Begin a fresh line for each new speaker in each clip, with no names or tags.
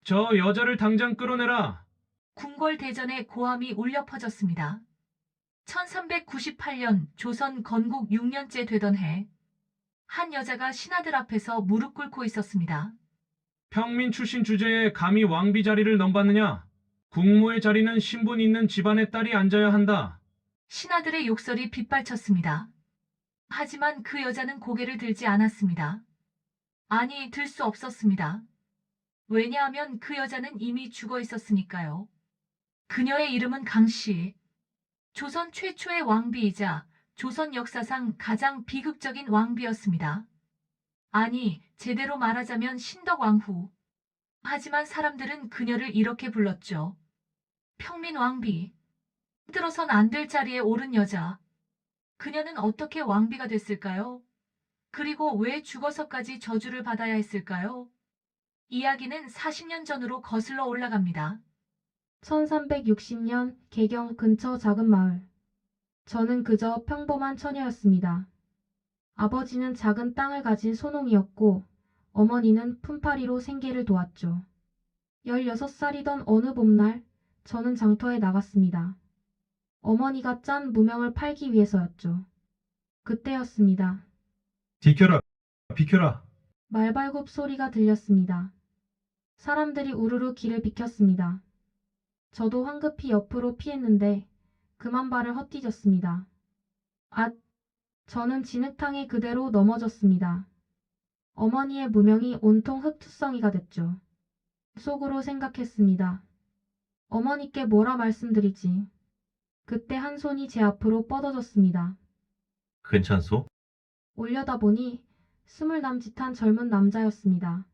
저 여자를 당장 끌어내라.
궁궐대전의 고함이 울려 퍼졌습니다. 1398년 조선 건국 6년째 되던 해, 한 여자가 신하들 앞에서 무릎 꿇고 있었습니다.
평민 출신 주제에 감히 왕비 자리를 넘봤느냐? 국무의 자리는 신분 있는 집안의 딸이 앉아야 한다.
신하들의 욕설이 빗발쳤습니다. 하지만 그 여자는 고개를 들지 않았습니다. 아니, 들 수 없었습니다. 왜냐하면 그 여자는 이미 죽어 있었으니까요. 그녀의 이름은 강씨. 조선 최초의 왕비이자 조선 역사상 가장 비극적인 왕비였습니다. 아니, 제대로 말하자면 신덕왕후. 하지만 사람들은 그녀를 이렇게 불렀죠. 평민 왕비. 들어선 안 될 자리에 오른 여자. 그녀는 어떻게 왕비가 됐을까요? 그리고 왜 죽어서까지 저주를 받아야 했을까요? 이야기는 40년 전으로 거슬러 올라갑니다.
1360년 개경 근처 작은 마을. 저는 그저 평범한 처녀였습니다. 아버지는 작은 땅을 가진 소농이었고 어머니는 품팔이로 생계를 도왔죠. 16살이던 어느 봄날 저는 장터에 나갔습니다. 어머니가 짠 무명을 팔기 위해서였죠. 그때였습니다.
비켜라, 비켜라.
말발굽 소리가 들렸습니다. 사람들이 우르르 길을 비켰습니다. 저도 황급히 옆으로 피했는데 그만 발을 헛디뎠습니다. 앗! 저는 진흙탕에 그대로 넘어졌습니다. 어머니의 무명이 온통 흙투성이가 됐죠. 속으로 생각했습니다. 어머니께 뭐라 말씀드리지. 그때 한 손이 제 앞으로 뻗어졌습니다.
괜찮소?
올려다보니 20 남짓한 젊은 남자였습니다.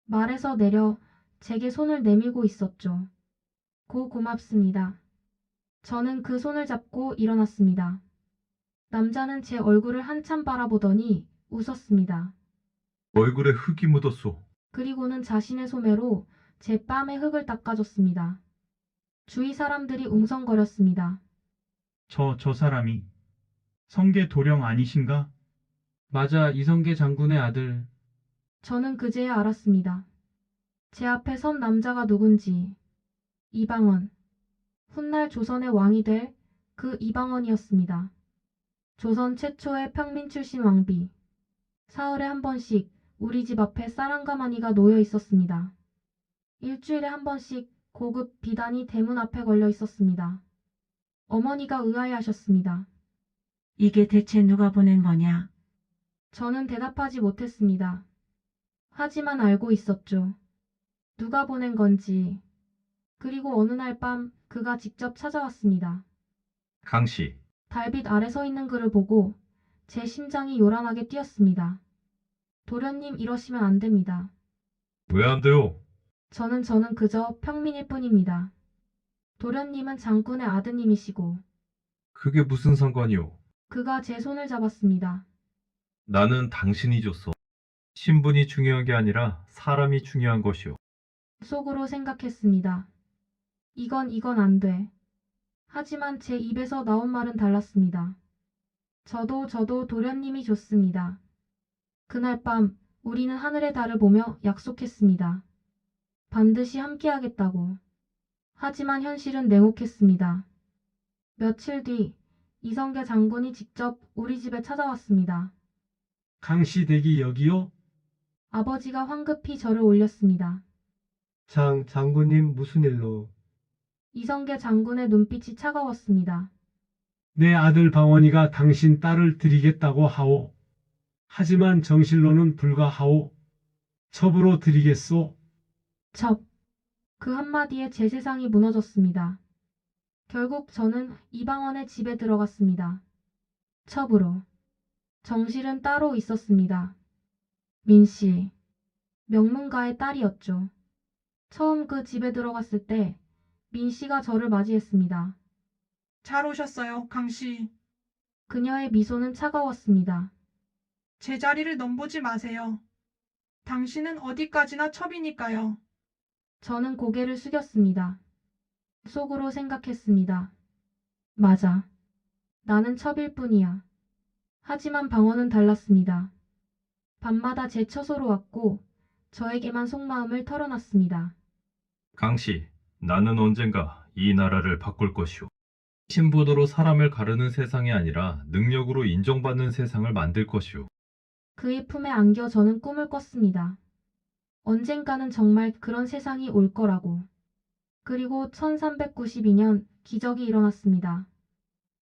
말에서 내려 제게 손을 내밀고 있었죠. 고맙습니다. 저는 그 손을 잡고 일어났습니다. 남자는 제 얼굴을 한참 바라보더니 웃었습니다.
얼굴에 흙이 묻었소.
그리고는 자신의 소매로 제 뺨에 흙을 닦아줬습니다. 주위 사람들이 웅성거렸습니다.
저 사람이 성계 도령 아니신가?
맞아, 이성계 장군의 아들.
저는 그제야 알았습니다. 제 앞에 선 남자가 누군지. 이방원. 훗날 조선의 왕이 될 그 이방원이었습니다. 조선 최초의 평민 출신 왕비. 사흘에 한 번씩 우리 집 앞에 쌀 한 가마니가 놓여 있었습니다. 일주일에 한 번씩 고급 비단이 대문 앞에 걸려 있었습니다. 어머니가 의아해하셨습니다.
이게 대체 누가 보낸 거냐?
저는 대답하지 못했습니다. 하지만 알고 있었죠. 누가 보낸 건지. 그리고 어느 날 밤 그가 직접 찾아왔습니다.
강씨,
달빛 아래 서 있는 그를 보고 제 심장이 요란하게 뛰었습니다. 도련님 이러시면 안 됩니다.
왜 안 돼요?
저는 그저 평민일 뿐입니다. 도련님은 장군의 아드님이시고
그게 무슨 상관이오?
그가 제 손을 잡았습니다.
나는 당신이 줬어. 신분이 중요한 게 아니라 사람이 중요한 것이오.
속으로 생각했습니다. 이건 안 돼. 하지만 제 입에서 나온 말은 달랐습니다. 저도 도련님이 줬습니다. 그날 밤 우리는 하늘의 달을 보며 약속했습니다. 반드시 함께하겠다고. 하지만 현실은 냉혹했습니다. 며칠 뒤 이성계 장군이 직접 우리 집에 찾아왔습니다.
강씨 댁이 여기요?
아버지가 황급히 저를 올렸습니다.
장군님 무슨 일로?
이성계 장군의 눈빛이 차가웠습니다.
내 아들 방원이가 당신 딸을 드리겠다고 하오. 하지만 정실로는 불가하오. 첩으로 드리겠소.
첩. 그 한마디에 제 세상이 무너졌습니다. 결국 저는 이방원의 집에 들어갔습니다. 첩으로. 정실은 따로 있었습니다. 민씨. 명문가의 딸이었죠. 처음 그 집에 들어갔을 때 민씨가 저를 맞이했습니다.
잘 오셨어요, 강씨.
그녀의 미소는 차가웠습니다.
제 자리를 넘보지 마세요. 당신은 어디까지나 첩이니까요.
저는 고개를 숙였습니다. 속으로 생각했습니다. 맞아. 나는 첩일 뿐이야. 하지만 방언은 달랐습니다. 밤마다 제 처소로 왔고 저에게만 속마음을 털어놨습니다.
강씨, 나는 언젠가 이 나라를 바꿀 것이오. 신분으로 사람을 가르는 세상이 아니라 능력으로 인정받는 세상을 만들 것이오.
그의 품에 안겨 저는 꿈을 꿨습니다. 언젠가는 정말 그런 세상이 올 거라고. 그리고 1392년 기적이 일어났습니다.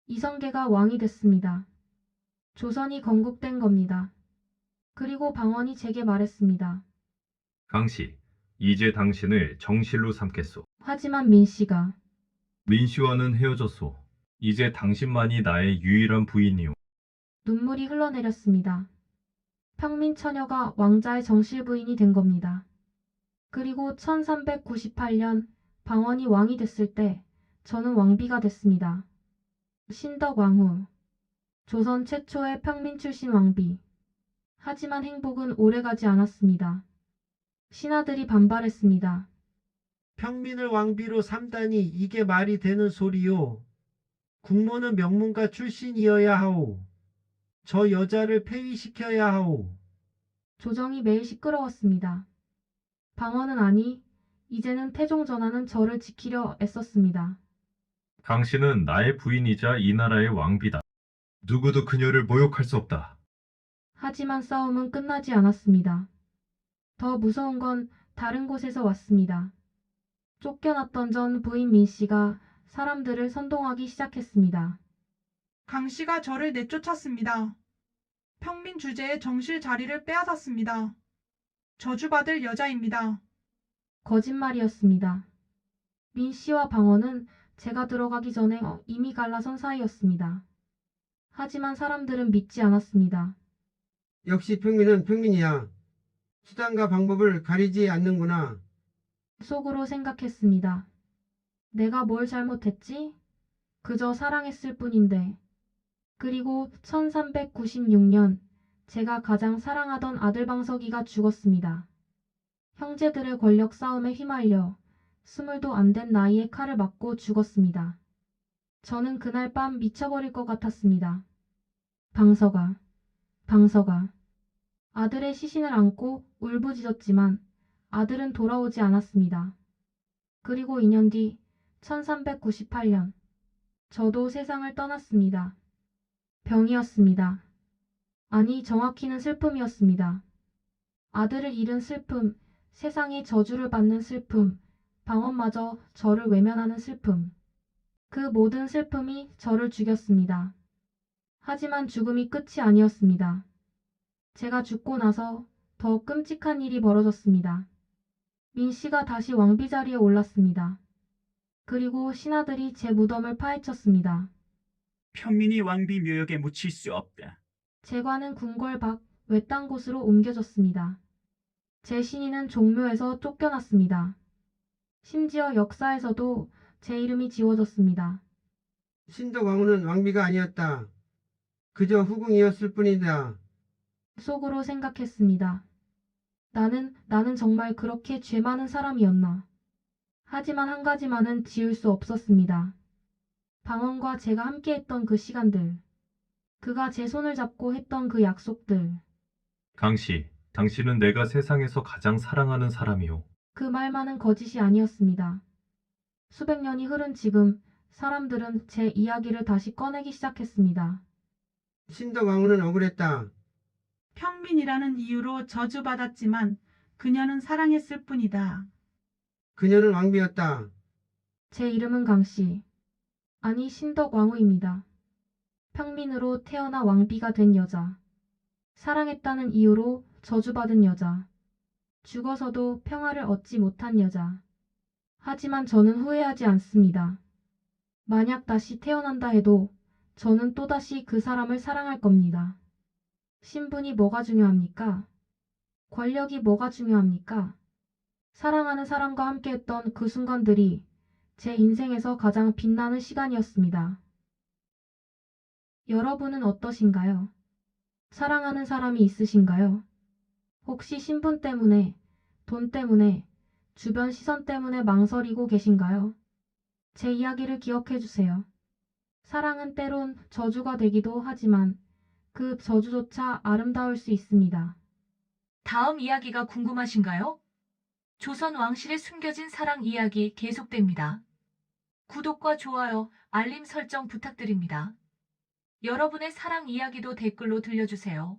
이성계가 왕이 됐습니다. 조선이 건국된 겁니다. 그리고 방언이 제게 말했습니다.
강씨, 이제 당신을 정실로 삼겠소.
하지만 민씨가
민씨와는 헤어졌소. 이제 당신만이 나의 유일한 부인이오.
눈물이 흘러내렸습니다. 평민 처녀가 왕자의 정실 부인이 된 겁니다. 그리고 1398년 방언이 왕이 됐을 때 저는 왕비가 됐습니다. 신덕왕후, 조선 최초의 평민 출신 왕비. 하지만 행복은 오래가지 않았습니다. 신하들이 반발했습니다.
평민을 왕비로 삼다니 이게 말이 되는 소리요. 국모는 명문가 출신이어야 하오. 저 여자를 폐위시켜야 하오.
조정이 매일 시끄러웠습니다. 방언은 아니, 이제는 태종 전하는 저를 지키려 애썼습니다.
당신은 나의 부인이자 이 나라의 왕비다. 누구도 그녀를 모욕할 수 없다.
하지만 싸움은 끝나지 않았습니다. 더 무서운 건 다른 곳에서 왔습니다. 쫓겨났던 전 부인 민씨가 사람들을 선동하기 시작했습니다.
강씨가 저를 내쫓았습니다. 평민 주제의 정실 자리를 빼앗았습니다. 저주받을 여자입니다.
거짓말이었습니다. 민씨와 방언은 제가 들어가기 전에 이미 갈라선 사이였습니다. 하지만 사람들은 믿지 않았습니다.
역시 평민은 평민이야. 수단과 방법을 가리지 않는구나.
속으로 생각했습니다. 내가 뭘 잘못했지? 그저 사랑했을 뿐인데. 그리고 1396년 제가 가장 사랑하던 아들 방석이가 죽었습니다. 형제들의 권력 싸움에 휘말려 스물도 안 된 나이에 칼을 맞고 죽었습니다. 저는 그날 밤 미쳐버릴 것 같았습니다. 방석아, 방석아. 아들의 시신을 안고 울부짖었지만 아들은 돌아오지 않았습니다. 그리고 2년 뒤 1398년 저도 세상을 떠났습니다. 병이었습니다. 아니, 정확히는 슬픔이었습니다. 아들을 잃은 슬픔, 세상의 저주를 받는 슬픔, 방언마저 저를 외면하는 슬픔. 그 모든 슬픔이 저를 죽였습니다. 하지만 죽음이 끝이 아니었습니다. 제가 죽고 나서 더 끔찍한 일이 벌어졌습니다. 민씨가 다시 왕비 자리에 올랐습니다. 그리고 신하들이 제 무덤을 파헤쳤습니다.
평민이 왕비 묘역에 묻힐 수 없다.
제관은 궁궐 밖 외딴 곳으로 옮겨졌습니다. 제 신인은 종묘에서 쫓겨났습니다. 심지어 역사에서도 제 이름이 지워졌습니다.
신덕왕후는 왕비가 아니었다. 그저 후궁이었을 뿐이다.
속으로 생각했습니다. 나는 정말 그렇게 죄 많은 사람이었나. 하지만 한 가지만은 지울 수 없었습니다. 방언과 제가 함께했던 그 시간들. 그가 제 손을 잡고 했던 그 약속들.
강씨, 당신은 내가 세상에서 가장 사랑하는 사람이오.
그 말만은 거짓이 아니었습니다. 수백 년이 흐른 지금 사람들은 제 이야기를 다시 꺼내기 시작했습니다.
신덕왕후는 억울했다.
평민이라는 이유로 저주받았지만 그녀는 사랑했을 뿐이다.
그녀는 왕비였다.
제 이름은 강씨. 아니, 신덕왕후입니다. 평민으로 태어나 왕비가 된 여자. 사랑했다는 이유로 저주받은 여자. 죽어서도 평화를 얻지 못한 여자. 하지만 저는 후회하지 않습니다. 만약 다시 태어난다 해도 저는 또다시 그 사람을 사랑할 겁니다. 신분이 뭐가 중요합니까? 권력이 뭐가 중요합니까? 사랑하는 사람과 함께했던 그 순간들이 제 인생에서 가장 빛나는 시간이었습니다. 여러분은 어떠신가요? 사랑하는 사람이 있으신가요? 혹시 신분 때문에, 돈 때문에, 주변 시선 때문에 망설이고 계신가요? 제 이야기를 기억해 주세요. 사랑은 때론 저주가 되기도 하지만 그 저주조차 아름다울 수 있습니다.
다음 이야기가 궁금하신가요? 조선 왕실의 숨겨진 사랑 이야기 계속됩니다. 구독과 좋아요, 알림 설정 부탁드립니다. 여러분의 사랑 이야기도 댓글로 들려주세요.